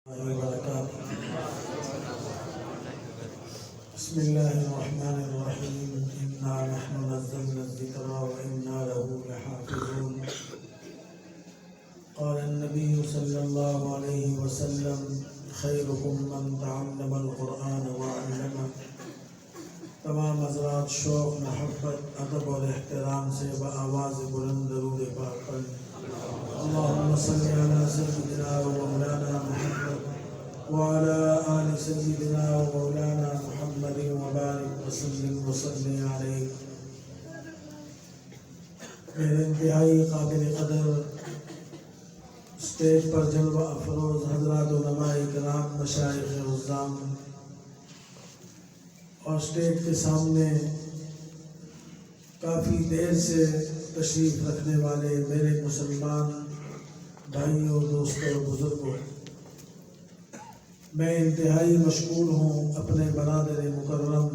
بسم الله الرحمن الرحيم إنا نحن نزلنا الذكر وإنا له لحافظون قال النبي صلى الله عليه وسلم خيركم من تعلم القرآن وعلمه تمام حضرات شوق محبت ادب اور احترام سے بآواز بلند درود پاک پڑھ اللهم صل على سيدنا ومولانا محمد وعلى آل سيدنا ومولانا محمد وبارك وسلم عليه. میرے انتہائی قابل قدر اسٹیج پر جلوہ افروز حضرات علماء کرام مشائخ عظام اور اسٹیج کے سامنے کافی دیر سے تشریف رکھنے والے میرے مسلمان بھائیوں دوستوں بزرگوں، میں انتہائی مشکور ہوں اپنے برادر مکرم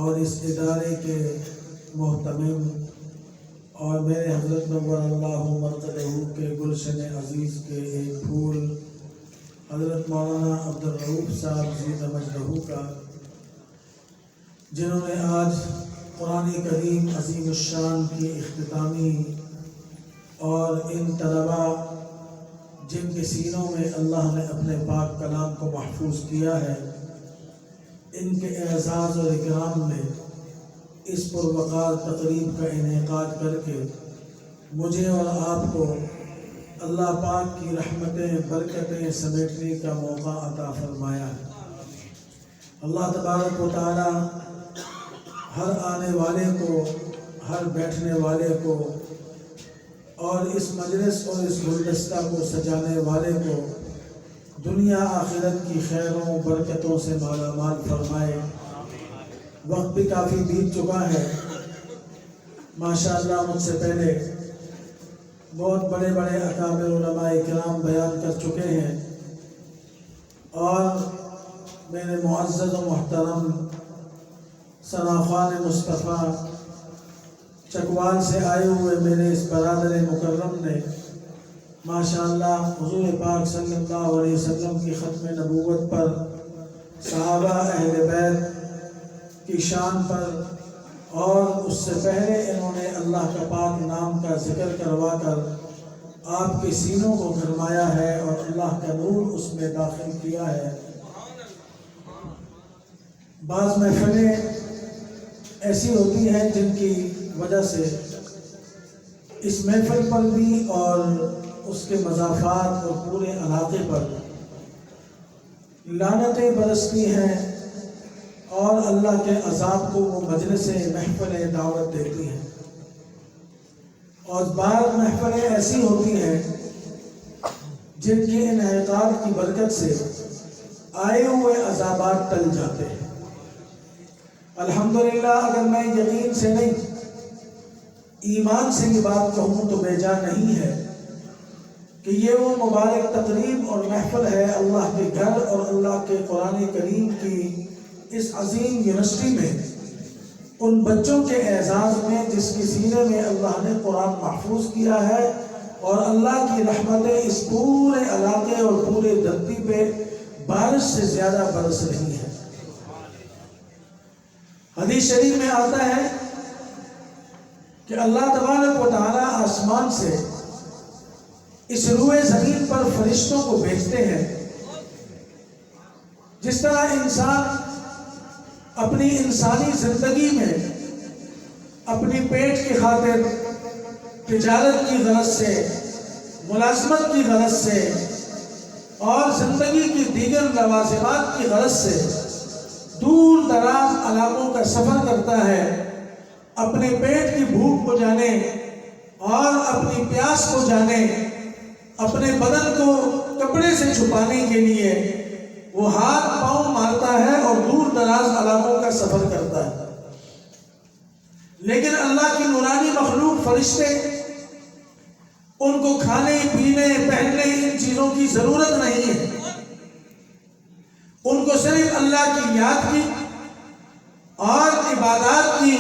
اور اس ادارے کے محتمم اور میرے حضرت نور اللہ مرقدہ کے گلشن عزیز کے ایک پھول حضرت مولانا عبدالرؤوف صاحب زین مجدہ کا، جنہوں نے آج قرآن کریم عظیم الشان کی اختتامی اور ان طلباء جن کے سینوں میں اللہ نے اپنے پاک کلام کو محفوظ کیا ہے، ان کے اعزاز اور اکرام میں اس پروقار تقریب کا انعقاد کر کے مجھے اور آپ کو اللہ پاک کی رحمتیں برکتیں سمیٹنے کا موقع عطا فرمایا ہے۔ اللہ تبارک و تعالی ہر آنے والے کو، ہر بیٹھنے والے کو اور اس مجلس اور اس گلدستہ کو سجانے والے کو دنیا آخرت کی خیروں برکتوں سے مالا مال فرمائے۔ وقت بھی کافی بیت چکا ہے، ماشاءاللہ مجھ سے پہلے بہت بڑے بڑے اکابر علماء کرام بیان کر چکے ہیں، اور میرے معزز و محترم ثناخوان مصطفیٰ چکوال سے آئے ہوئے میرے اس برادر مکرم نے ماشاءاللہ حضور پاک صلی اللہ علیہ وسلم کی ختم نبوت پر، صحابہ اہل بیت کی شان پر، اور اس سے پہلے انہوں نے اللہ کا پاک نام کا ذکر کروا کر آپ کے سینوں کو گرمایا ہے اور اللہ کا نور اس میں داخل کیا ہے۔ بعض محفلیں ایسی ہوتی ہیں جن کی وجہ سے اس محفل پر بھی اور اس کے مضافات اور پورے علاقے پر لعنتیں برستی ہیں اور اللہ کے عذاب کو وہ مجلسیں محفلیں دعوت دیتی ہیں، اور بعض محفلیں ایسی ہوتی ہیں جن کے انعقاد کی برکت سے آئے ہوئے عذابات ٹل جاتے ہیں۔ الحمدللہ اگر میں یقین سے نہیں ایمان سے یہ بات کہوں تو بے جا نہیں ہے کہ یہ وہ مبارک تقریب اور محفل ہے اللہ کے گھر اور اللہ کے قرآن کریم کی اس عظیم یونیورسٹی میں ان بچوں کے اعزاز میں جس کے سینے میں اللہ نے قرآن محفوظ کیا ہے، اور اللہ کی رحمتیں اس پورے علاقے اور پورے دھرتی پہ بارش سے زیادہ برس رہی ہیں۔ حدیث شریف میں آتا ہے کہ اللہ تبارک و تعالی آسمان سے اس روئے زمین پر فرشتوں کو بھیجتے ہیں، جس طرح انسان اپنی انسانی زندگی میں اپنی پیٹ کی خاطر تجارت کی غرض سے، ملازمت کی غرض سے اور زندگی کی دیگر لوازمات کی غرض سے دور دراز علاقوں کا سفر کرتا ہے، اپنے پیٹ کی بھوک کو جانے اور اپنی پیاس کو جانے، اپنے بدن کو کپڑے سے چھپانے کے لیے وہ ہاتھ پاؤں مارتا ہے اور دور دراز علاقوں کا سفر کرتا ہے، لیکن اللہ کی نورانی مخلوق فرشتے ان کو کھانے پینے پہننے ان چیزوں کی ضرورت نہیں ہے، ان کو صرف اللہ کی یاد کی اور عبادات کی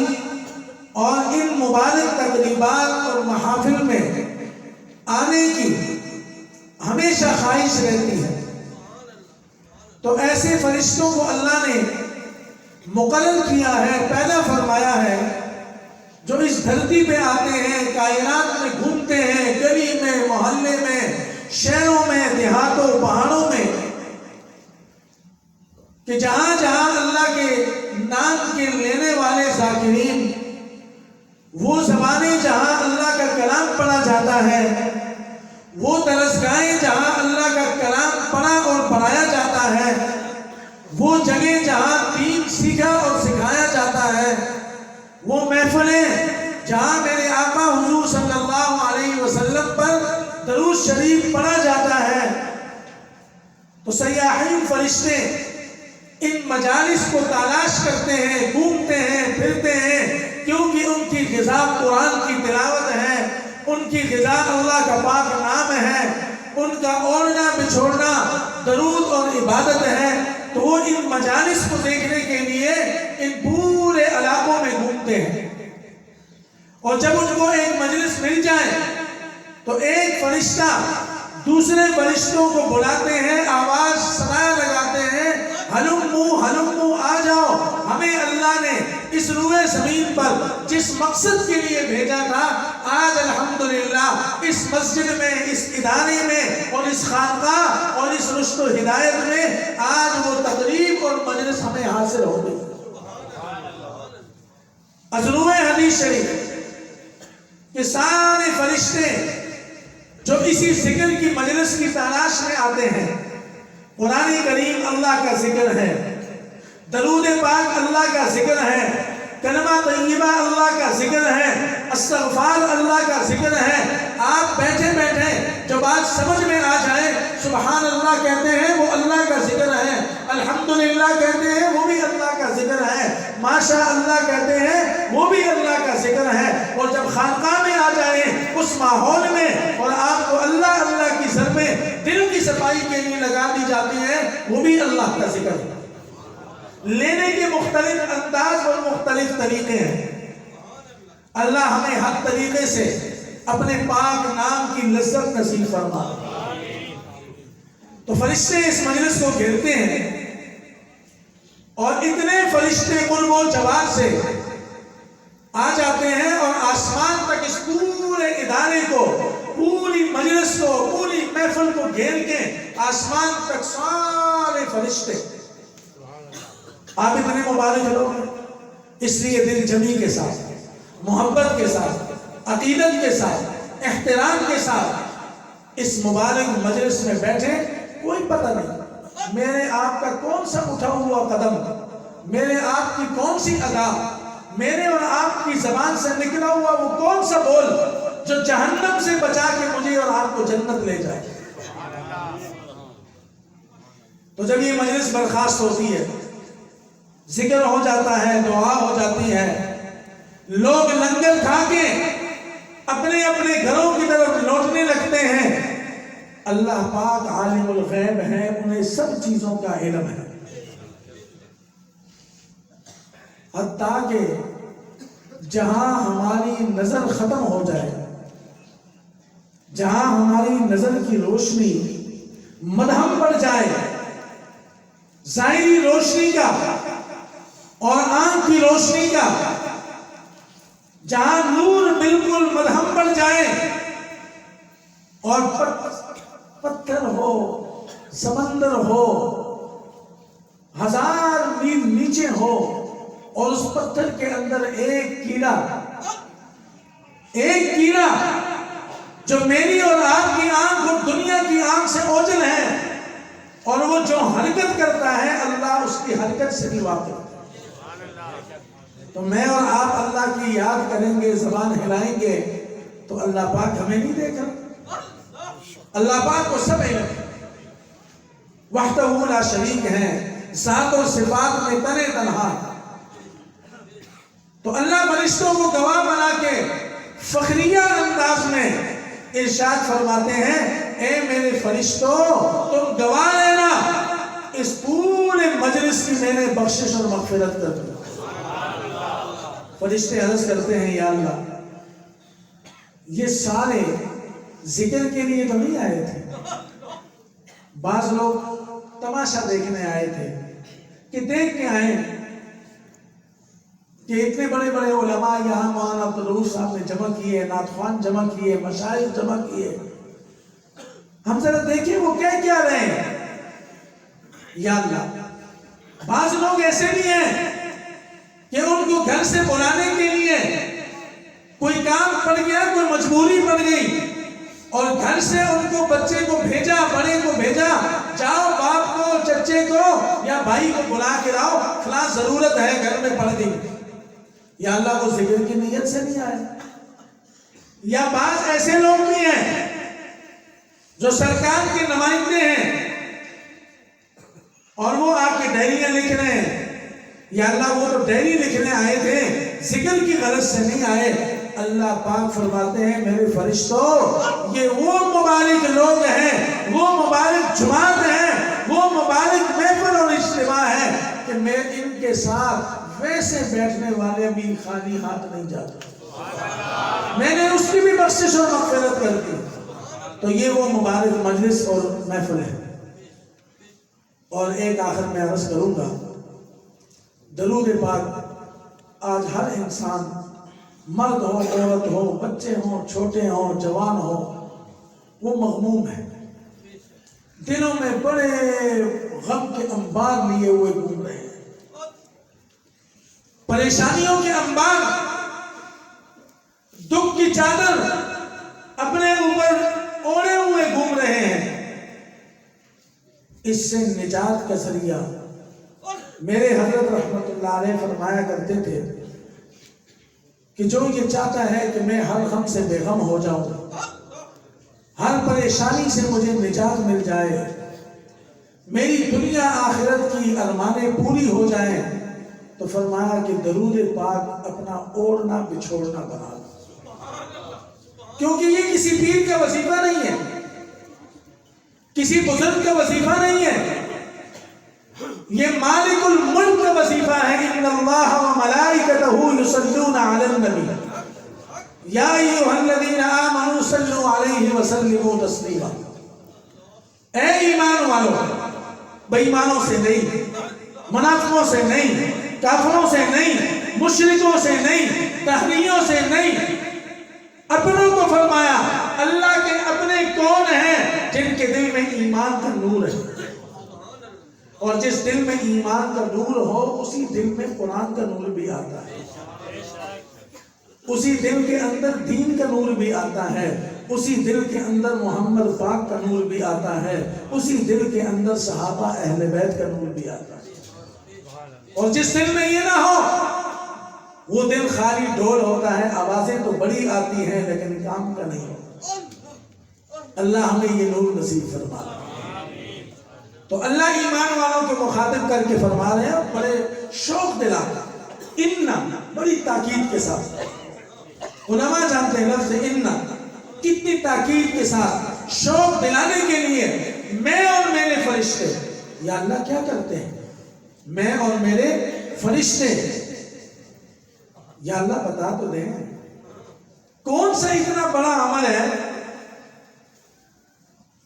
اور ان مبارک تقریبات اور محافل میں آنے کی ہمیشہ خواہش رہتی ہے۔ تو ایسے فرشتوں کو اللہ نے مقرر کیا ہے، پیدا فرمایا ہے، جو اس دھرتی پہ آتے ہیں، کائنات میں گھومتے ہیں، گلی میں، محلے میں، شہروں میں، دیہاتوں، پہاڑوں میں، کہ جہاں جہاں اللہ کے نام کے لینے والے ذاکرین، وہ زبانیں جہاں اللہ کا کلام پڑھا جاتا ہے، وہ درسگاہیں جہاں اللہ کا کلام پڑھا اور پڑھایا جاتا ہے، وہ جگہ جہاں دین سیکھا اور سکھایا جاتا ہے، وہ محفلیں جہاں میرے آقا حضور صلی اللہ علیہ وسلم پر درود شریف پڑھا جاتا ہے، تو سیاحین فرشتے ان مجالس کو تلاش کرتے ہیں، گھومتے ہیں، پھرتے ہیں، کیونکہ ان کی غذا قرآن کی تلاوت ہے، ان کی غذا اللہ کا پاک نام ہے، ان کا اوڑھنا بچھوڑنا درود اور عبادت ہے۔ تو وہ ان مجالس کو دیکھنے کے لیے ان پورے علاقوں میں گھومتے ہیں، اور جب ان کو ایک مجلس مل جائے تو ایک فرشتہ دوسرے فرشتوں کو بلاتے ہیں، آواز صدا لگاتے ہیں، ہلمو ہلمو آ جاؤ، ہمیں اللہ نے اس روئے زمین پر جس مقصد کے لیے بھیجا تھا، آج الحمدللہ اس مسجد میں، اس ادارے میں، اور اس خانقاہ اور اس رشد و ہدایت میں آج وہ تقریب اور مجلس ہمیں حاصل ہو گئی۔ ازروئے حدیث شریف کہ سارے فرشتے جو اسی ذکر کی مجلس کی تلاش میں آتے ہیں، قرآن کریم اللہ کا ذکر ہے، درود پاک اللہ کا ذکر ہے، کلمہ طیبہ اللہ کا ذکر ہے، استغفار اللہ کا ذکر ہے، آپ بیٹھے بیٹھے جو بات سمجھ میں آ جائے، سبحان اللہ کہتے ہیں وہ اللہ کا ذکر ہے، الحمدللہ کہتے ہیں وہ بھی اللہ کا ذکر ہے، ماشاء اللہ کہتے ہیں وہ بھی اللہ کا ذکر ہے، اور جب خانقاہ میں آ جائیں اس ماحول میں اور آپ کو اللہ اللہ کی ضربیں دل کی صفائی کے لیے لگا دی جاتی ہیں، وہ بھی اللہ کا ذکر ہے۔ لینے کے مختلف انداز اور مختلف طریقے ہیں، اللہ ہمیں ہر طریقے سے اپنے پاک نام کی لذت نصیب فرما۔ تو فرشتے اس مجلس کو گھیرتے ہیں، اور اتنے فرشتے قرب و جوار سے آ جاتے ہیں، اور آسمان تک اس پورے ادارے کو، پوری مجلس کو، پوری محفل کو گھیر کے آسمان تک سارے فرشتے، آپ اتنے مبارک لوگ ہیں، اس لیے دل جمی کے ساتھ، محبت کے ساتھ، عقیدت کے ساتھ، احترام کے ساتھ اس مبارک مجلس میں بیٹھے، کوئی پتہ نہیں میرے آپ کا کون سا اٹھا ہوا قدم، میرے آپ کی کون سی ادا، میرے اور آپ کی زبان سے نکلا ہوا وہ کون سا بول جو جہنم سے بچا کے مجھے اور آپ کو جنت لے جائے۔ تو جب یہ مجلس برخاست ہوتی ہے، ذکر ہو جاتا ہے، دعا ہو جاتی ہے، لوگ لنگر کھا کے اپنے اپنے گھروں کی طرف لوٹنے لگتے ہیں، اللہ پاک عالم الغیب ہے، انہیں سب چیزوں کا علم ہے، حتیٰ کہ جہاں ہماری نظر ختم ہو جائے، جہاں ہماری نظر کی روشنی مدھم پڑ جائے، ظاہری روشنی کا اور آنکھ کی روشنی کا، جہاں نور بالکل مدھم پڑ جائے اور پتھر ہو، سمندر ہو، 1000 میل نیچے ہو، اور اس پتھر کے اندر ایک کیڑا جو میری اور آپ کی آنکھ اور دنیا کی آنکھ سے اوجھل ہے، اور وہ جو حرکت کرتا ہے اللہ اس کی حرکت سے بھی واقف ہے، تو میں اور آپ اللہ کی یاد کریں گے، زبان ہلائیں گے، تو اللہ پاک ہمیں نہیں دیکھ رہا، اللہ پاک کو سب علم ہے، وحدہ لا شریک ہے، ذات و صفات میں تنہا۔ تو اللہ فرشتوں کو گواہ بنا کے فخریہ انداز میں ارشاد فرماتے ہیں، اے میرے فرشتوں تم گواہ لینا، اس پورے مجلس کی میں نے بخشش اور مغفرت کر دی۔ فرشتے عرض کرتے ہیں، یا اللہ یہ سارے ذکر کے لیے تو نہیں آئے تھے، بعض لوگ تماشا دیکھنے آئے تھے کہ دیکھ کے آئے کہ اتنے بڑے بڑے علماء یہاں مولانا عبدالرؤوف صاحب نے جمع کیے، نعت خوان جمع کیے، مشائخ جمع کیے، ہم ذرا دیکھیں وہ کیا رہے ہیں۔ یا اللہ، بعض لوگ ایسے بھی ہیں کہ ان کو گھر سے بلانے کے لیے کوئی کام پڑ گیا، کوئی مجبوری پڑ گئی، اور گھر سے ان کو بچے کو بھیجا، بڑے کو بھیجا، جاؤ باپ کو، چچے کو یا بھائی کو بلا کے لاؤ، فلاں ضرورت ہے گھر میں پڑ گئی۔ یا اللہ، وہ ذکر کی نیت سے نہیں آئے۔ یا بعض ایسے لوگ بھی ہیں جو سرکار کے نمائندے ہیں اور وہ آ کے ڈائریاں لکھ رہے ہیں۔ یا اللہ، وہ تو ڈائری لکھنے آئے تھے، ذکر کی غرض سے نہیں آئے۔ اللہ پاک فرماتے ہیں میرے فرشتوں، یہ وہ مبارک لوگ ہیں، وہ مبارک جماعت ہیں، وہ مبارک محفل اور اجتماع ہے کہ میں ان کے ساتھ ویسے بیٹھنے والے بھی خالی ہاتھ نہیں جاتا، میں نے اس کی بھی بخشش اور مغفرت کر دی۔ تو یہ وہ مبارک مجلس اور محفل ہے۔ اور ایک آخر میں عرض کروں گا، درود پاک آج ہر انسان، مرد ہو، عورت ہو، بچے ہوں، چھوٹے ہوں، جوان ہو، وہ مغموم ہے، دلوں میں بڑے غم کے انبار لیے ہوئے گھوم رہے ہیں، پریشانیوں کے انبار، دکھ کی چادر اپنے اوپر اوڑے ہوئے گھوم رہے ہیں۔ اس سے نجات کا ذریعہ میرے حضرت رحمت اللہ علیہ فرمایا کرتے تھے کہ جو یہ چاہتا ہے کہ میں ہر غم سے بے غم ہو جاؤں، ہر پریشانی سے مجھے نجات مل جائے، میری دنیا آخرت کی ارمانیں پوری ہو جائیں، تو فرمایا کہ درود پاک اپنا اوڑھنا بچھوڑنا بنا لو، کیونکہ یہ کسی پیر کا وظیفہ نہیں ہے، کسی بزرگ کا وظیفہ نہیں ہے، یہ مالک الملک کا وظیفہ ہے۔ ان اللہ وملائکتہ یصلون علی النبی یا ایھا الذین آمنوا صلوا علیہ وسلموا تسلیما۔ اے ایمان والو، بے ایمانوں سے نہیں، منافقوں سے نہیں، کافروں سے نہیں، مشرکوں سے نہیں، تحریوں سے نہیں، اپنوں کو فرمایا۔ اللہ کے اپنے کون ہیں؟ جن کے دل میں ایمان کا نور ہے، اور جس دل میں ایمان کا نور ہو اسی دل میں قرآن کا نور بھی آتا ہے، اسی دل کے اندر دین کا نور بھی آتا ہے، اسی دل کے اندر محمد پاک کا نور بھی آتا ہے، اسی دل کے اندر صحابہ اہل بیت کا نور بھی آتا ہے۔ اور جس دل میں یہ نہ ہو وہ دل خالی ڈھول ہوتا ہے، آوازیں تو بڑی آتی ہیں لیکن کام کا نہیں ہوتا۔ اللہ ہمیں یہ نور نصیب فرما۔ تو اللہ ایمان والوں کو مخاطب کر کے فرما رہے ہیں، بڑے شوق دلا اننا، بڑی تاکید کے ساتھ، علماء جانتے ہیں لفظ اننا کتنی تاکید کے ساتھ، شوق دلانے کے لیے میں اور میرے فرشتے۔ یا اللہ کیا کرتے ہیں؟ میں اور میرے فرشتے۔ یا اللہ بتا تو دیں، کون سا اتنا بڑا عمل ہے،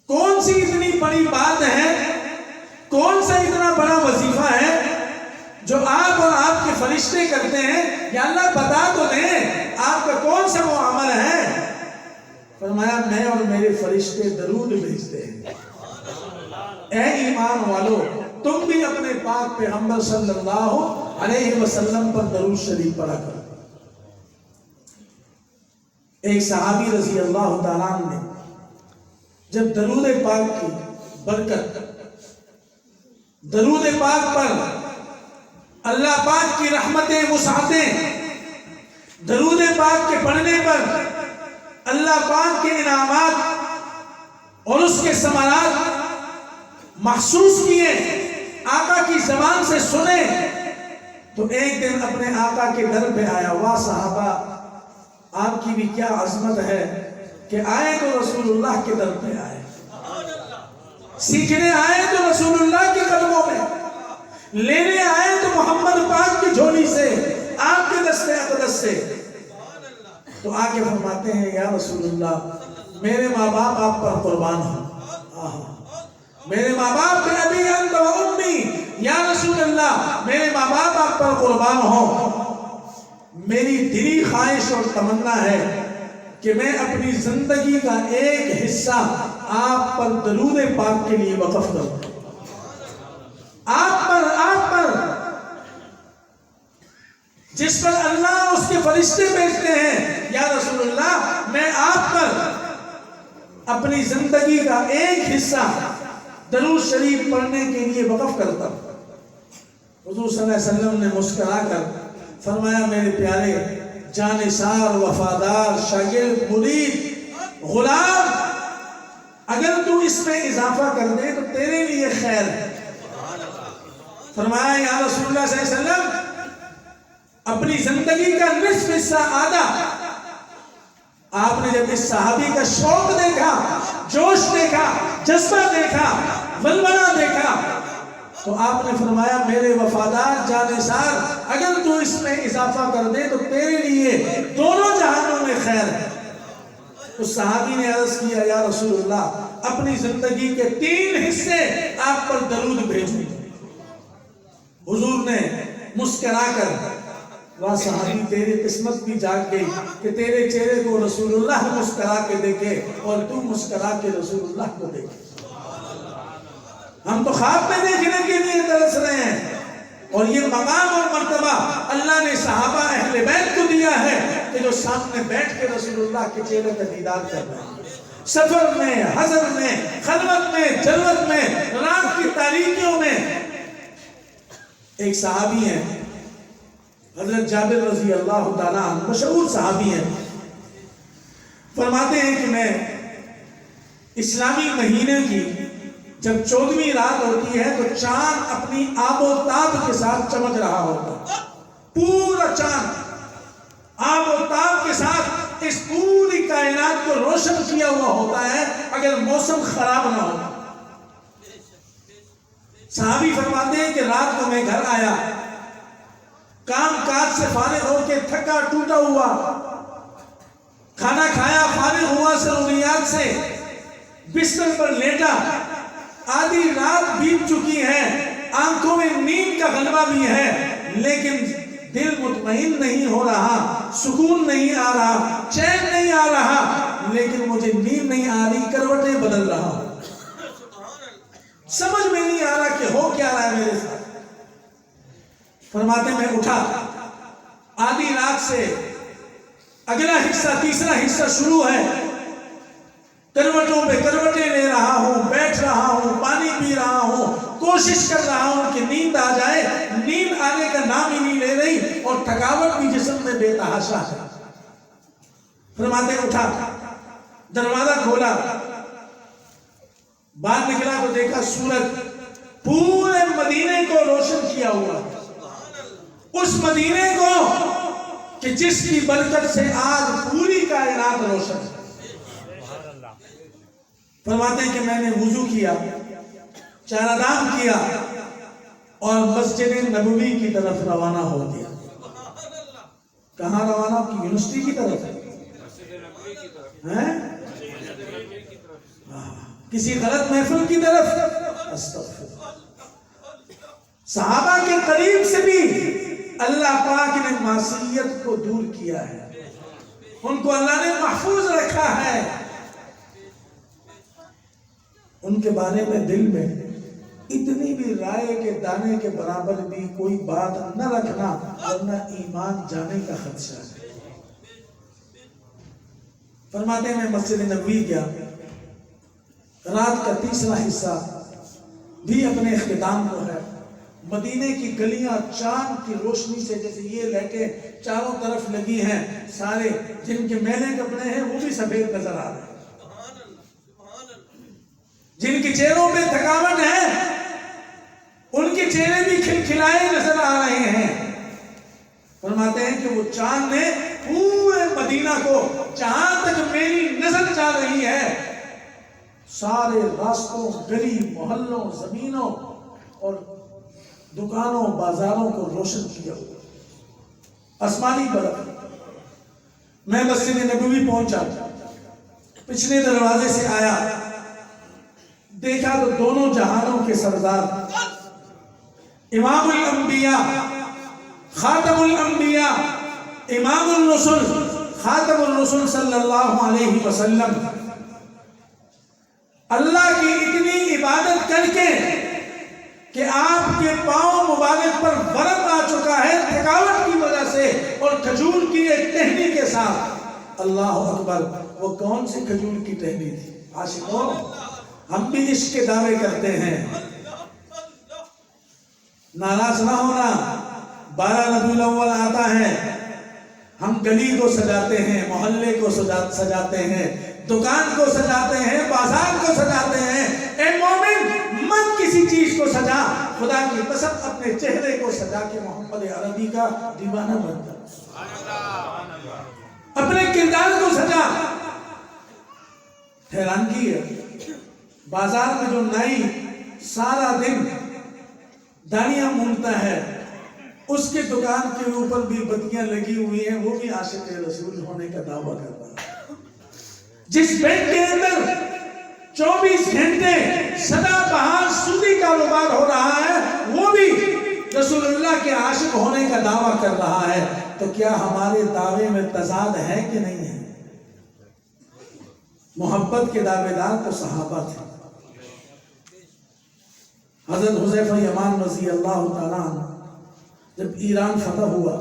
کون سی اتنی بڑی بات ہے، کون سا اتنا بڑا وظیفہ ہے جو آپ اور آپ کے فرشتے کرتے ہیں؟ یا اللہ بتا تو دیں، آپ کا کون سا وہ عمل ہے؟ فرمایا میں اور میرے فرشتے درود بھیجتے ہیں۔ اے ایمان والو، تم بھی اپنے پاک پیغمبر صلی اللہ علیہ وسلم پر درود شریف پڑھا کرو۔ ایک صحابی رضی اللہ تعالیٰ عنہ نے جب درود پاک کی برکت، درود پاک پر اللہ پاک کی رحمتیں وسعتیں، درود پاک کے پڑھنے پر اللہ پاک کے انعامات اور اس کے ثمرات محسوس کیے، آقا کی زبان سے سنے، تو ایک دن اپنے آقا کے در پہ آیا، واہ صحابہ آپ کی بھی کیا عظمت ہے کہ آئے تو رسول اللہ کے در پہ آئے، سیکھنے آئے تو رسول اللہ کے قدموں میں، لینے آئے تو محمد پاک کی جھولی سے، آپ کے دستے اقدس سے۔ تو آگے فرماتے ہیں یا رسول اللہ میرے ماں باپ آپ پر قربان ہوں، میرے ماں باپ بے ابی انت و امی، یا رسول اللہ میرے ماں باپ آپ پر قربان ہوں۔ میری دلی خواہش اور تمنا ہے کہ میں اپنی زندگی کا ایک حصہ آپ پر درود پاک کے لیے وقف کروں، آپ پر جس پر اللہ اس کے فرشتے بھیجتے ہیں۔ یا رسول اللہ میں آپ پر اپنی زندگی کا ایک حصہ درود شریف پڑھنے کے لیے وقف کرتا ہوں۔ حضور صلی اللہ علیہ وسلم نے مسکرا کر فرمایا میرے پیارے جانثار وفادار شاگرد مرید غلام، اگر تو اس میں اضافہ کر دے تو تیرے لیے خیر ہے۔ فرمایا یا رسول اللہ صلی اللہ علیہ وسلم اپنی زندگی کا نصف حصہ آدھا۔ آپ نے جب اس صحابی کا شوق دیکھا، جوش دیکھا، جذبہ دیکھا، ولولہ دیکھا، تو آپ نے فرمایا میرے وفادار جانثار اگر تو اس میں اضافہ کر دے تو تیرے لیے دونوں جہانوں میں خیر ہے۔ اس صحابی نے عرض کیا یا رسول اللہ اپنی زندگی کے 3 حصے آپ پر درود بھیجوں۔ حضور نے مسکرا کر، واہ صحابی تیری قسمت بھی جاگ گئی کہ تیرے چہرے کو رسول اللہ مسکرا کے دیکھے اور تو مسکرا کے رسول اللہ کو دیکھے۔ ہم تو خواب میں دیکھنے کے لیے ترس رہے ہیں، اور یہ مقام اور مرتبہ اللہ نے صحابہ اہل بیت کو دیا ہے کہ جو سامنے بیٹھ کے رسول اللہ کے چہرے کا دیدار کر رہے ہیں، سفر میں، حضر میں، خلوت میں، جلوت میں، رات کی تاریکیوں میں۔ ایک صحابی ہیں حضرت جابر رضی اللہ تعالیٰ عنہ، مشہور صحابی ہیں، فرماتے ہیں کہ میں اسلامی مہینے کی جب 14ویں رات ہوتی ہے تو چاند اپنی آب و تاب کے ساتھ چمک رہا ہوتا ہے، پورا چاند آب و تاب کے ساتھ اس پوری کائنات کو روشن کیا ہوا ہوتا ہے اگر موسم خراب نہ ہو۔ صحابی فرماتے ہیں کہ رات کو میں گھر آیا، کام کاج سے فارغ ہو کے تھکا ٹوٹا ہوا، کھانا کھایا، فارغ ہوا ضروریات سے، بستر پر لیٹا، آدھی رات بیت چکی ہے، آنکھوں میں نیند کا غلبہ بھی ہے، لیکن دل مطمئن نہیں ہو رہا، سکون نہیں آ رہا، چین نہیں آ رہا، لیکن مجھے نیند نہیں آ رہی، کروٹیں بدل رہا ہوں، سمجھ میں نہیں آ رہا کہ ہو کیا رہا ہے میرے ساتھ۔ فرماتے میں اٹھا، آدھی رات سے اگلا حصہ، تیسرا حصہ شروع ہے، کروٹوں پہ کروٹیں لے رہا ہوں، بیٹھ رہا ہوں، پانی پی رہا ہوں، کوشش کر رہا ہوں کہ نیند آ جائے، نیند آنے کا نام ہی نہیں لے رہی، اور تھکاوٹ بھی جسم میں بے تحاشا ہے۔ فرماتے اٹھا، دروازہ کھولا، باہر نکلا تو دیکھا سورج پورے مدینے کو روشن کیا ہوا، اس مدینے کو کہ جس کی برکت سے آج پوری کائنات روشن ہے۔ فرماتے ہیں کہ میں نے وضو کیا، چارہ دام کیا اور مسجد نبوی کی طرف روانہ ہو گیا۔ کہاں روانہ؟ کی یونیورسٹی کی طرف ہے، کسی غلط محفل کی طرف؟ استغفر۔ صحابہ کے قریب سے بھی اللہ پاک نے معصیت کو دور کیا ہے، ان کو اللہ نے محفوظ رکھا ہے۔ ان کے بارے میں دل میں اتنی بھی رائے کے دانے کے برابر بھی کوئی بات نہ رکھنا، ورنہ ایمان جانے کا خدشہ ہے۔ فرماتے ہیں میں مسجد نبوی گیا، رات کا تیسرا حصہ بھی اپنے اختتام کو ہے، مدینے کی گلیاں چاند کی روشنی سے، جیسے یہ لائٹیں چاروں طرف لگی ہیں، سارے جن کے میلے کپڑے ہیں وہ بھی سفید نظر آ رہے ہیں، جن کے چہروں پہ تھکاوٹ ہے ان کے چہرے بھی کھلکھلائے نظر آ رہے ہیں۔ فرماتے ہیں کہ وہ چاند نے پورے مدینہ کو، جہاں تک میری نظر جا رہی ہے، سارے راستوں، گلی محلوں، زمینوں اور دکانوں بازاروں کو روشن کیا ہوا، آسمانی برف۔ میں مسجد نبوی پہنچا، پچھلے دروازے سے آیا، دیکھا تو دونوں جہانوں کے سردار امام الانبیاء خاتم الانبیاء امام الرسل خاتم الرسل صلی اللہ علیہ وسلم اللہ کی اتنی عبادت کر کے کہ آپ کے پاؤں مبارک پر ورم آ چکا ہے تھکاوٹ کی وجہ سے اور کھجور کی ایک ٹہنی کے ساتھ. اللہ اکبر. وہ کون سی کھجور کی ٹہنی تھی؟ عاشقوں، ہم بھی عشق کے دعوے کرتے ہیں، ناراض نہ ہونا. 12 ربیع الاول آتا ہے، ہم گلی کو سجاتے ہیں، محلے کو سجاتے ہیں، دکان کو سجاتے ہیں، بازار کو سجاتے ہیں. اے مومن، مت کسی چیز کو سجا، خدا کی قسم اپنے چہرے کو سجا کے محمد عربی کا دیوانہ بن جا. اپنے کردار کو سجا. حیرانگی ہے، بازار میں جو نائی سارا دن دانیاں مونتا ہے، اس کے دکان کے اوپر بھی بتیاں لگی ہوئی ہیں، وہ بھی عاشق رسول ہونے کا دعویٰ کر رہا ہے. جس بینک کے اندر 24 گھنٹے سدا بہار سودی کاروبار ہو رہا ہے، وہ بھی رسول اللہ کے عاشق ہونے کا دعویٰ کر رہا ہے. تو کیا ہمارے دعوے میں تضاد ہے کہ نہیں ہے؟ محبت کے دعوے دار تو صحابہ تھے. حضرت حذیفہ یمان رضی اللہ تعالیٰ عنہ جب ایران فتح ہوا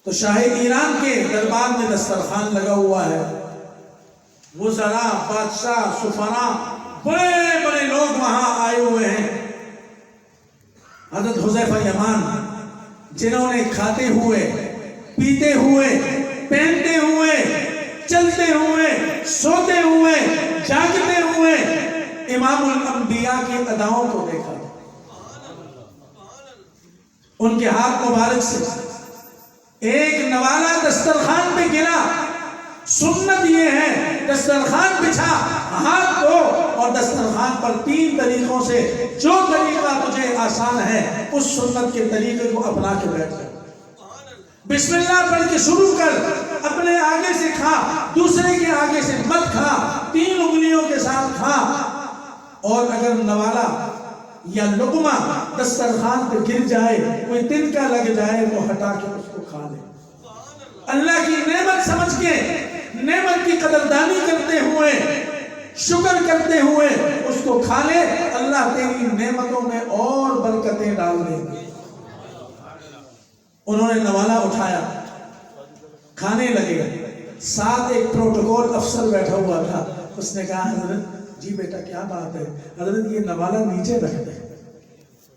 تو شاہ ایران کے دربار میں دسترخوان لگا ہوا ہے. وزراء، بادشاہ، سفراء، بڑے بڑے لوگ وہاں آئے ہوئے ہیں. حضرت حذیفہ یمان جنہوں نے کھاتے ہوئے، پیتے ہوئے، پہنتے ہوئے، چلتے ہوئے، سوتے ہوئے، جاگتے ہوئے امام الانبیاء کی اداؤں کو دیکھا. ان کے ہاتھ مبارک سے ایک نوالہ دسترخوان پہ گرا. سنت یہ ہے دسترخوان بچھا، ہاتھ دھو اور دسترخوان پر 3 طریقوں سے جو طریقہ تجھے آسان ہے اس سنت کے طریقے کو اپنا کے بیٹھ جا. بسم اللہ پڑھ کے شروع کر، اپنے آگے سے کھا، دوسرے کے آگے سے مت کھا، 3 انگلیوں کے ساتھ کھا. اور اگر نوالا یا لقمہ دسترخوان پہ گر جائے، کوئی تنکا لگ جائے تو ہٹا کے اس کو کھا لے. اللہ کی نعمت سمجھ کے، نعمت کی قدردانی کرتے ہوئے، شکر کرتے ہوئے اس کو کھا لے. اللہ تیری نعمتوں میں اور برکتیں ڈال دے گے. انہوں نے نوالا اٹھایا، کھانے لگے. ساتھ ایک پروٹوکول افسر بیٹھا ہوا تھا. اس نے کہا حضرت جی بیٹا کیا بات ہے؟ حضرت یہ نوالا نیچے رکھ دے.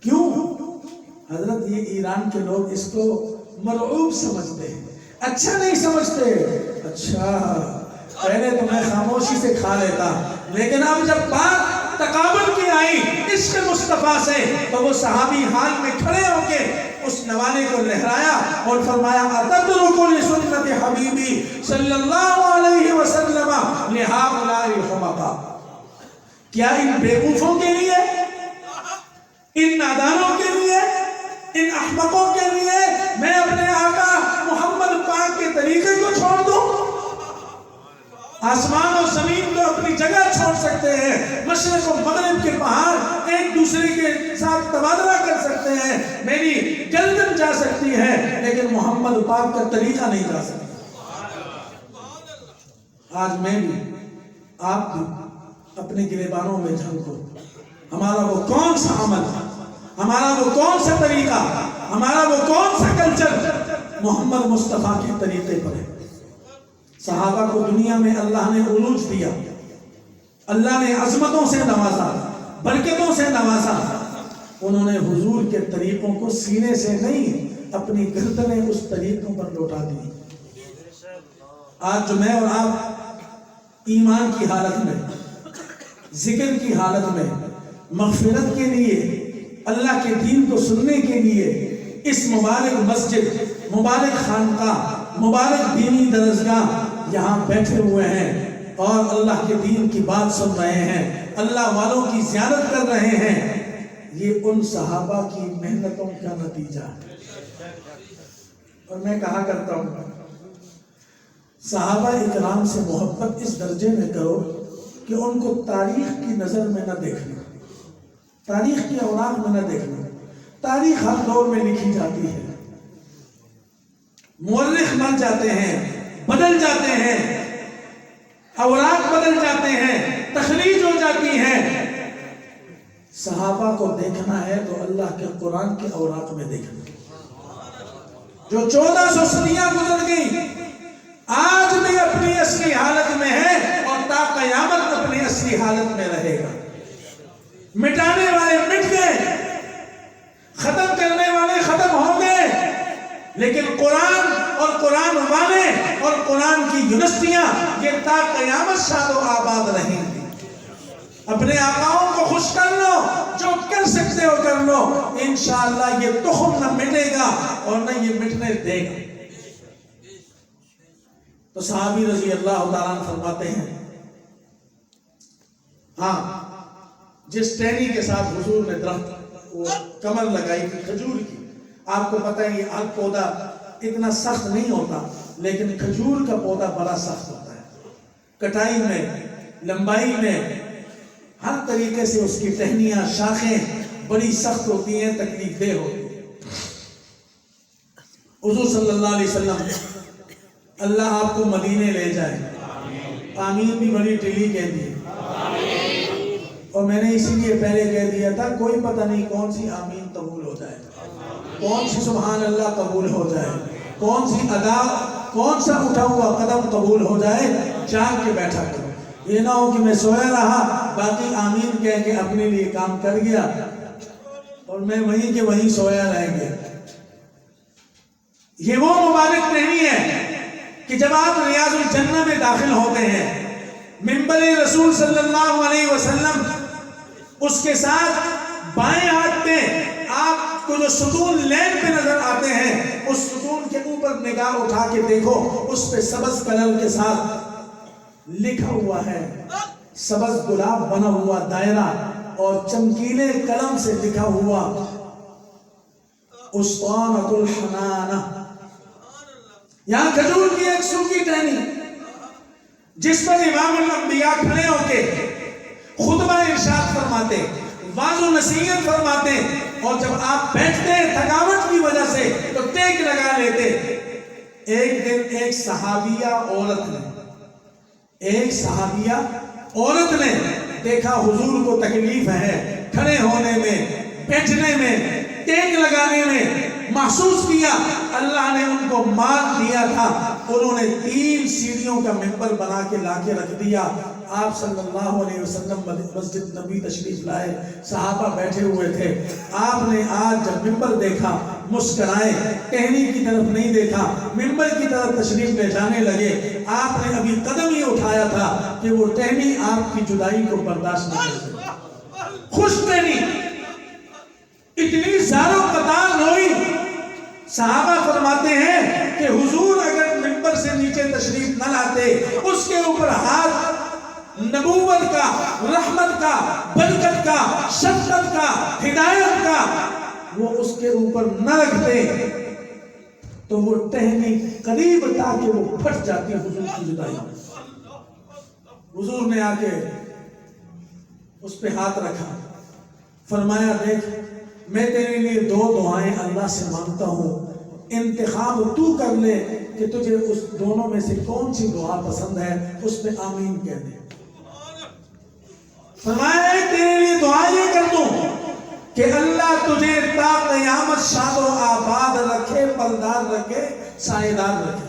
کیوں؟ حضرت یہ ایران کے لوگ اس کو مرعوب سمجھتے ہیں، اچھا نہیں سمجھتے. اچھا، پہلے تو میں خاموشی سے کھا لیتا، لیکن اب جب بات تقابل کی آئی عشق مصطفیٰ سے تو وہ صحابی حال میں کھڑے ہو کے اس نوالے کو لہرایا اور فرمایا اتدرکوا لسنت حبیبی صلی اللہ علیہ وسلم لہؤلاء الحمقاء. کیا ان بیوقوفوں کے لیے، ان نادانوں کے لیے، ان احمقوں کے لیے میں اپنے آقا محمد پاک کے طریقے کو چھوڑ دوں؟ آسمان و زمین کو اپنی جگہ چھوڑ سکتے ہیں، مشرق و مغرب کے پہاڑ ایک دوسرے کے ساتھ تبادلہ کر سکتے ہیں، میری گردن جا سکتی ہے لیکن محمد پاک کا طریقہ نہیں جا سکتا. آج میں بھی، آپ بھی اپنے گریبانوں میں جھانکو. ہمارا وہ کون سا عمل، ہمارا وہ کون سا طریقہ، ہمارا وہ کون سا کلچر محمد مصطفیٰ کے طریقے پر ہے. صحابہ کو دنیا میں اللہ نے عروج دیا، اللہ نے عظمتوں سے نوازا، برکتوں سے نوازا. انہوں نے حضور کے طریقوں کو سینے سے نہیں، اپنی گردنیں اس طریقوں پر لوٹا دی. آج جو میں اور آپ ایمان کی حالت میں، ذکر کی حالت میں، مغفرت کے لیے، اللہ کے دین کو سننے کے لیے اس مبارک مسجد، مبارک خانقاہ، مبارک دینی درسگاہ یہاں بیٹھے ہوئے ہیں اور اللہ کے دین کی بات سن رہے ہیں، اللہ والوں کی زیارت کر رہے ہیں، یہ ان صحابہ کی محنتوں کا نتیجہ ہے. اور میں کہا کرتا ہوں صحابہ اکرام سے محبت اس درجے میں کرو کہ ان کو تاریخ کی نظر میں نہ دیکھنا، تاریخ کے اوراق میں نہ دیکھنا۔ تاریخ ہر دور میں لکھی جاتی ہے، مورخ مر جاتے ہیں، بدل جاتے ہیں، اوراق بدل جاتے ہیں، تخلیج ہو جاتی ہے۔ صحابہ کو دیکھنا ہے تو اللہ کے قرآن کے اوراق میں دیکھنا۔ جو 1400 صدیاں گزر گئی آج بھی اپنی اصلی حالت میں ہے اور تا قیامت اپنی اصلی حالت میں رہے گا۔ مٹانے والے مٹ گئے، ختم کرنے والے ختم ہو گئے، لیکن قرآن اور قرآن والے اور قرآن کی یونیورسٹیاں یہ تا قیامت شاد و آباد رہیں گی۔ اپنے آقاؤں کو خوش کر لو، جو کر سکتے ہو کر لو، انشاءاللہ یہ تخم نہ مٹے گا اور نہ یہ مٹنے دے گا۔ تو صحابی رضی اللہ تعالیٰ عنہ فرماتے ہیں، ہاں جس ٹہنی کے ساتھ حضور نے درخت وہ کمر لگائی تھی کھجور کی، آپ کو پتہ ہے یہ ہر پودا اتنا سخت نہیں ہوتا، لیکن کھجور کا پودا بڑا سخت ہوتا ہے، کٹائی میں، لمبائی میں، ہر طریقے سے اس کی ٹہنیاں، شاخیں بڑی سخت ہوتی ہیں، تکلیف دہ ہوتی ہیں۔ حضور صلی اللہ علیہ وسلم اللہ آپ کو مدینے لے جائے، آمین بھی بڑی ٹلی کہہ دی، اور میں نے اسی لیے پہلے کہہ دیا تھا کوئی پتہ نہیں کون سی آمین قبول ہو جائے، کون سی سبحان اللہ قبول ہو جائے، کون سی ادا، کون سا اٹھا ہوا قدم قبول ہو جائے، جاگ کے بیٹھا کرو۔ یہ نہ ہو کہ میں سویا رہا، باقی آمین کہہ کے اپنے لیے کام کر گیا اور میں وہیں کے وہیں سویا رہ گیا۔ یہ وہ مبارک ٹہنی ہے کہ جب آپ ریاض الجنہ میں داخل ہوتے ہیں، منبر رسول صلی اللہ علیہ وسلم، اس کے ساتھ بائیں ہاتھ میں آپ کو جو ستون لین پہ نظر آتے ہیں، اس ستون کے اوپر نگاہ اٹھا کے دیکھو، اس پہ سبز کلر کے ساتھ لکھا ہوا ہے، سبز گلاب بنا ہوا دائرہ اور چمکیلے قلم سے لکھا ہوا اسطوانۃ الحنانہ، یہاں کھجور کی ایک سوکھی ٹہنی جس پر امام الانبیاء کھڑے ہو کے خطبہ ارشاد فرماتے، واعظ و نصیحت فرماتے، اور جب آپ بیٹھتے تھکاوٹ کی وجہ سے تو ٹیک لگا لیتے۔ ایک دن ایک صحابیہ عورت نے دیکھا حضور کو تکلیف ہے کھڑے ہونے میں، بیٹھنے میں، ٹیک لگانے میں، محسوس کیا اللہ نے ان کو مار دیا تھا، انہوں نے 3 سیڑھیوں کا منبر بنا کے لا کے رکھ دیا۔ آپ صلی اللہ علیہ وسلم مسجد نبی تشریف لائے، صحابہ بیٹھے ہوئے تھے، آپ نے آج جب منبر دیکھا مسکرائے، ٹہنی کی طرف نہیں دیکھا، منبر کی طرف تشریف لے جانے لگے۔ آپ نے ابھی قدم ہی اٹھایا تھا کہ وہ ٹہنی آپ کی جدائی کو برداشت نہیں کر سکی، خوش ٹہنی اتنی زارو قطار ہوئی۔ صحابہ فرماتے ہیں کہ حضور اگر منبر سے نیچے تشریف نہ لاتے، اس کے اوپر ہاتھ نبوت کا، رحمت کا، برکت کا، شفقت کا، ہدایت کا وہ اس کے اوپر نہ رکھتے تو وہ ٹہنی قریب تاکہ وہ پھٹ جاتی حضور کی جدائی۔ حضور نے آ کے اس پہ ہاتھ رکھا، فرمایا دیکھ میں تیرے لیے 2 دعائیں اللہ سے مانگتا ہوں، انتخاب تو کر لے کہ تجھے اس دونوں میں سے کون سی دعا پسند ہے، اس پہ آمین کہہ دے۔ فرمایا تیرے لیے دعا یہ کر دوں کہ اللہ تجھے تا قیامت شاد و آباد رکھے، پلدار رکھے، سائے دار رکھے،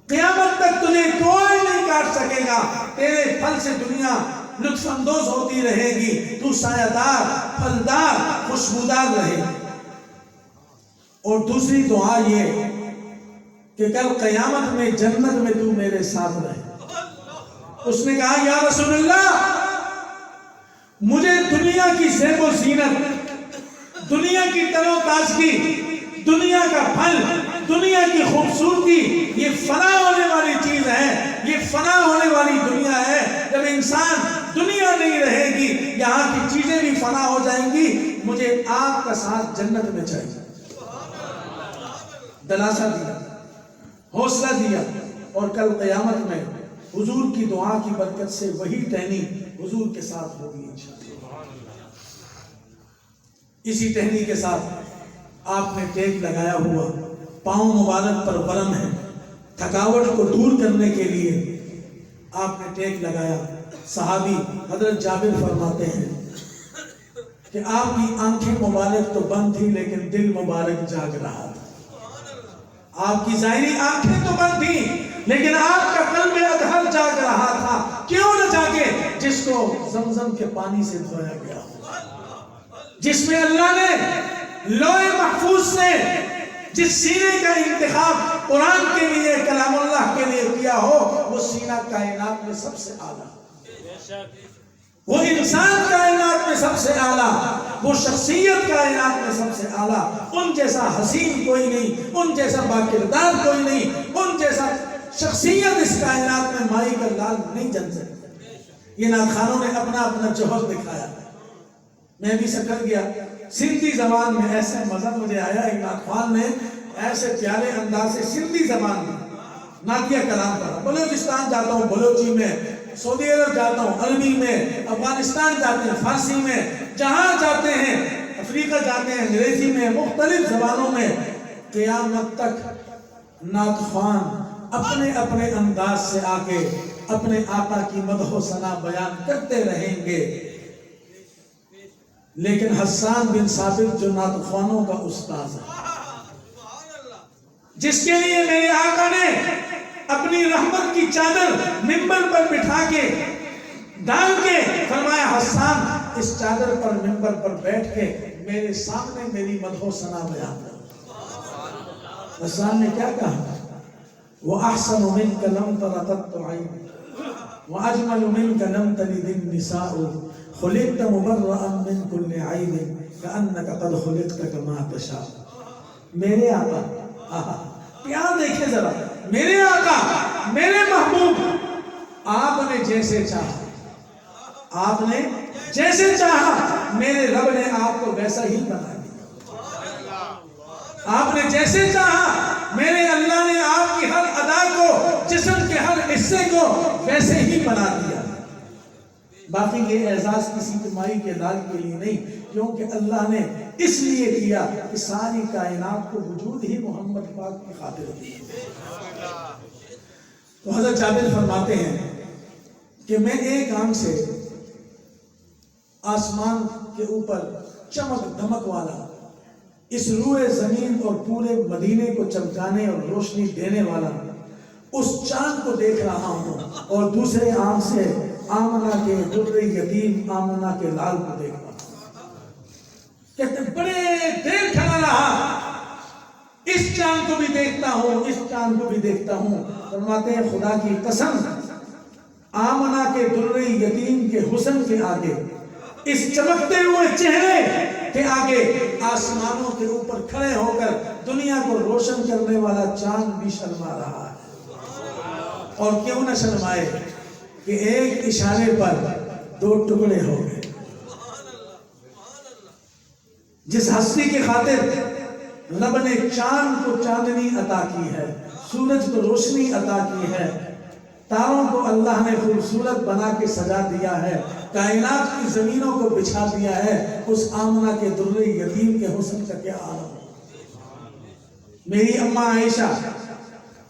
قیامت تک تجھے کوئی نہیں کاٹ سکے گا، تیرے پھل سے دنیا لطف اندوز ہوتی رہے گی، تو سایہ دار، پھلدار، خوشبودار رہے۔ اور دوسری دعا یہ کہ کل قیامت میں جنت میں تو میرے ساتھ رہے۔ اس نے کہا یا رسول اللہ مجھے دنیا کی زیب و زینت، دنیا کی تر و تازگی، دنیا کا پھل، دنیا کی خوبصورتی یہ فنا ہونے والی چیز ہے، یہ فنا ہونے والی دنیا ہے۔ جب انسان دنیا نہیں رہے گی، یہاں کی چیزیں بھی فنا ہو جائیں گی، مجھے آپ کا ساتھ جنت میں چاہیے۔ دلاسا دیا، حوصلہ دیا، اور کل قیامت میں حضور کی دعا کی برکت سے وہی ٹہنی حضور کے ساتھ ہوگی انشاءاللہ۔ اسی ٹہنی کے ساتھ آپ نے ٹیک لگایا ہوا، پاؤں مبارک پر ورم ہے، تھکاوٹ کو دور کرنے کے لیے آپ نے ٹیک لگایا۔ صحابی حضرت جابر فرماتے ہیں کہ آپ کی آنکھیں مبارک تو بند تھی لیکن دل مبارک جاگ رہا تھا۔ آپ کی ظاہری آنکھیں تو بند تھی لیکن آپ کا قلب اطہر جاگ رہا تھا۔ کیوں نہ جاگے؟ جس کو زمزم کے پانی سے دھویا گیا، جس میں اللہ نے لوح محفوظ سے جس سینے کا انتخاب قرآن کے لیے، کلام اللہ کے لیے کیا ہو، وہ سینہ کائنات میں سب سے اعلیٰ، وہ انسان کائنات میں سب سے اعلیٰ، وہ شخصیت کائنات میں سب سے اعلیٰ۔ ان جیسا حسین کوئی نہیں، ان جیسا باکردار کوئی نہیں، ان جیسا شخصیت اس کائنات میں مائی کا لال نہیں جن سکتی۔ یہ نعت خانوں نے اپنا اپنا جوہر دکھایا۔ میں بھی سکر گیا، سندھی زبان میں ایسا مزہ مجھے آیا، ایک نعت خوان نے ایسے پیارے انداز سے سندھی زبان میں نعتیہ کلام کرا۔ بلوچستان جاتا ہوں بلوچی میں، سعودی عرب جاتا ہوں عربی میں، افغانستان جاتے ہیں فارسی میں، جہاں جاتے ہیں افریقہ جاتے ہیں انگریزی میں، مختلف زبانوں میں، قیامت تک نعت خوان اپنے اپنے انداز سے آکے اپنے آقا کی مدح و ثنا بیان کرتے رہیں گے۔ لیکن حسان بن ثابت جو نعت خوانوں کا استاذ ہے، جس کے لیے میرے آقا نے اپنی رحمت کی چادر منبر پر بٹھا کے ڈال کے فرمایا حسان اس چادر پر منبر پر بیٹھ کے میرے سامنے میری مدح و ثنا بیان کر۔ حسان نے کیا کہا؟ وَأَحْسَنُ مِنْكَ لَمْ تَرَ قَطُّ عَيْنٌ وَأَجْمَلُ مِنْكَ لَمْ تَلِدِ النِّسَاءُ خُلِقْتَ مُبَرَّأً مِنْ كُلِّ عَيْبٍ كَأَنَّكَ قَدْ خُلِقْتَ كَمَا تَشَاءُ۔ میرے آقا، پیار دیکھیں ذرا، میرے آقا، میرے محبوب، آپ نے جیسے چاہا، آپ نے جیسے چاہا، میرے رب نے آپ کو ویسا ہی بنا دیا۔ آپ نے جیسے چاہا، میرے اللہ نے آپ کی ہر ادا کو، جسم کے ہر حصے کو ویسے ہی بنا دیا۔ باقی یہ اعزاز کسی کمائی کے لال کے لیے نہیں، کیونکہ اللہ نے اس لیے کیا کہ ساری کائنات کو وجود ہی محمد پاک کی خاطر دی۔ تو حضرت جابر فرماتے ہیں کہ میں ایک آنکھ سے آسمان کے اوپر چمک دھمک والا اس روئے زمین اور پورے مدینے کو چمکانے اور روشنی دینے والا اس چاند کو دیکھ رہا ہوں، اور دوسرے آنکھ سے آمنہ کے در یتیم آمنہ کے لال کو دیکھ رہا ہوں۔ کہتے بڑے دیر کھڑا رہا، اس چاند کو بھی دیکھتا ہوں، اس چاند کو بھی دیکھتا ہوں۔ فرماتے ہیں خدا کی قسم، آمنہ کے در یتیم کے حسن کے آگے، اس چمکتے ہوئے چہرے کے آگے، آسمانوں کے اوپر کھڑے ہو کر دنیا کو روشن کرنے والا چاند بھی شرما رہا ہے۔ اور کیوں نہ شرمائے کہ ایک اشارے پر دو ٹکڑے ہو گئے۔ جس ہستی کی خاطر رب نے چاند کو چاندنی عطا کی ہے، سورج کو روشنی عطا کی ہے، تاروں کو اللہ نے خوبصورت بنا کے سجا دیا ہے، کائنات کی زمینوں کو بچھا دیا ہے، اس آمنہ کے در یتیم کے حسن کا کیا عالم ہے۔ میری اماں عائشہ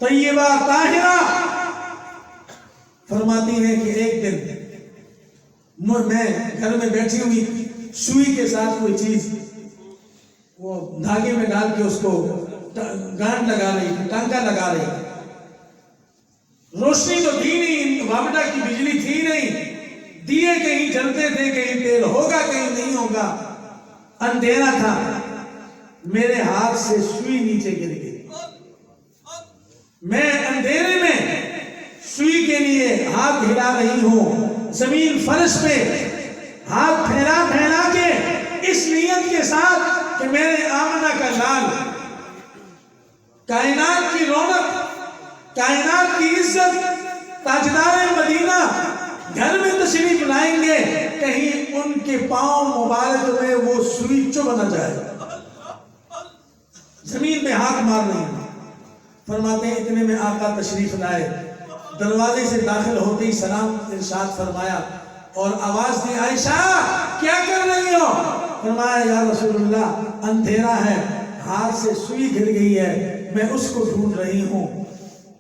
طیبہ طاہرہ فرماتی ہیں کہ ایک دن میں گھر میں بیٹھی ہوئی سوئی کے ساتھ کوئی چیز وہ دھاگے میں ڈال کے اس کو گانٹ لگا رہی تھی، ٹانکا لگا رہی تھی۔ روشنی تو تھی نہیں، وابڈا کی بجلی تھی نہیں، دیے کہیں جلتے تھے، کہیں تیل ہوگا کہیں نہیں ہوگا، اندھیرا تھا۔ میرے ہاتھ سے سوئی نیچے گر گئی، میں اندھیرے میں سوئی کے لیے ہاتھ ہلا رہی ہوں، زمین فرش پہ ہاتھ پھیلا پھیلا کے اس نیت کے ساتھ کہ میرے آمنہ کا لال، کائنات کی رونق، کائنات کی عزت، تاجدار مدینہ گھر میں تشریف لائیں گے، کہیں ان کے پاؤں مبارک میں وہ سوئی چبھ نہ جائے۔ زمین میں ہاتھ مار رہی ہیں۔ فرماتے ہیں اتنے میں آقا تشریف لائے، دروازے سے داخل ہوتے ہی سلام ارشاد فرمایا اور آواز دی عائشہ کیا کر رہی ہو؟ فرمایا یا رسول اللہ اندھیرا ہے، ہاتھ سے سوئی گر گئی ہے، میں اس کو ڈھونڈ رہی ہوں۔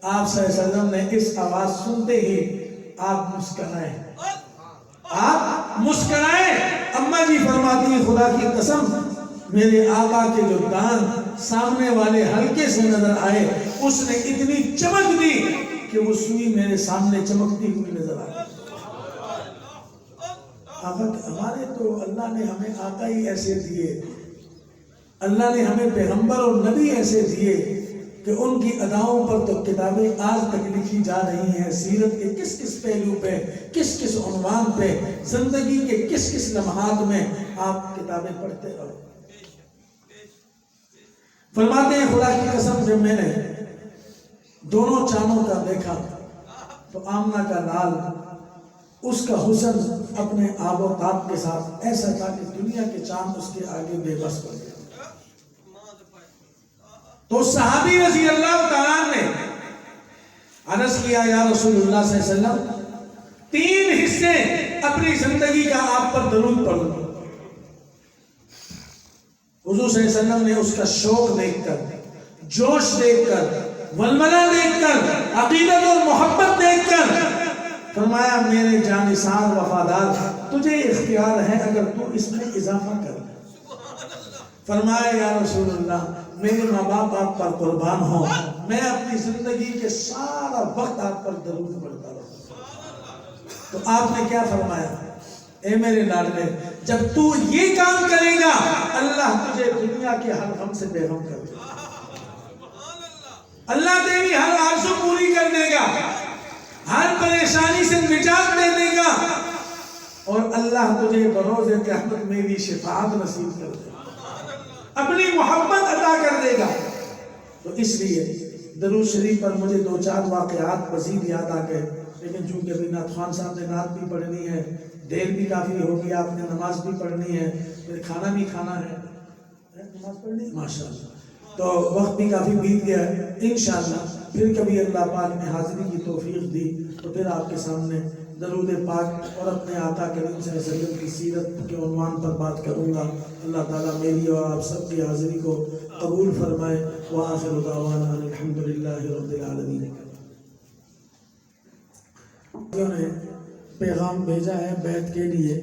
آپ صلی اللہ علیہ وسلم نے اس آواز سنتے ہی آپ مسکرائے، آپ مسکرائے۔ اماں جی فرماتی ہیں خدا کی قسم میرے آقا کے جو دان سامنے والے حلقے سے نظر آئے اس نے اتنی چمک دی کہ وہ سوئی میرے سامنے چمکتی ہوئی نظر آئی۔ ہمارے تو اللہ نے ہمیں آقا ہی ایسے دیے، اللہ نے ہمیں پیغمبر اور نبی ایسے دیے کہ ان کی اداؤں پر تو کتابیں آج تک لکھی جا رہی ہیں، سیرت کے کس کس پہلو پہ، کس کس عنوان پہ، زندگی کے کس کس لمحات میں آپ کتابیں پڑھتے رہو۔ فرماتے ہیں خدا کی قسم جب میں نے دونوں چاندوں کا دیکھا تو آمنہ کا لال اس کا حسن اپنے آب و تاب کے ساتھ ایسا تھا کہ دنیا کے چاند اس کے آگے بے بس پڑ گئے۔ تو صحابی رضی اللہ تعالیٰ نے عرض کیا یا رسول اللہ صلی اللہ علیہ وسلم 3 حصے اپنی زندگی کا آپ پر درود پڑھوں۔ حضور صلی اللہ علیہ وسلم نے اس کا شوق دیکھ کر، جوش دیکھ کر، ولولہ دیکھ کر، عقیدت اور محبت دیکھ کر فرمایا میرے جانثار وفادار تجھے اختیار ہے اگر تو اس میں اضافہ کر۔ فرمایا یا رسول اللہ میرے ماں باپ آپ پر قربان ہوں، میں اپنی زندگی کے سارا وقت آپ پر درود پڑھتا رہوں۔ تو آپ نے کیا فرمایا؟ اے میرے لاڈلے جب تو یہ کام کرے گا اللہ تجھے دنیا کے ہر غم سے بے غم کر دے گا، اللہ تیری ہر آرزو پوری کر دے گا، ہر پریشانی سے نجات دے دے گا، اور اللہ تجھے بروز قیامت میری شفاعت نصیب کر دے گا، اپنی محبت عطا کر دے گا۔ تو اس لیے درود شریف پر مجھے 2-4 واقعات مزید یاد آ گئے، لیکن چونکہ ابھی نعت خوان صاحب نے نعت بھی پڑھنی ہے، دیر بھی کافی ہوگی، آپ نے نماز بھی پڑھنی ہے، پھر کھانا بھی کھانا ہے، نماز پڑھنی ہے ماشاءاللہ، تو وقت بھی کافی بیت گیا ہے۔ انشاءاللہ پھر کبھی اللہ پاک نے حاضری کی توفیق دی تو پھر آپ کے سامنے درود پاک اور اپنے آقا کریم صلی اللہ علیہ وسلم کی سیرت کے عنوان پر بات کروں گا۔ اللہ تعالیٰ میری اور آپ سب کی حاضری کو قبول فرمائے۔ وآخر دعوانا الحمدللہ رب العالمین۔ نے پیغام بھیجا ہے بیعت کے لیے،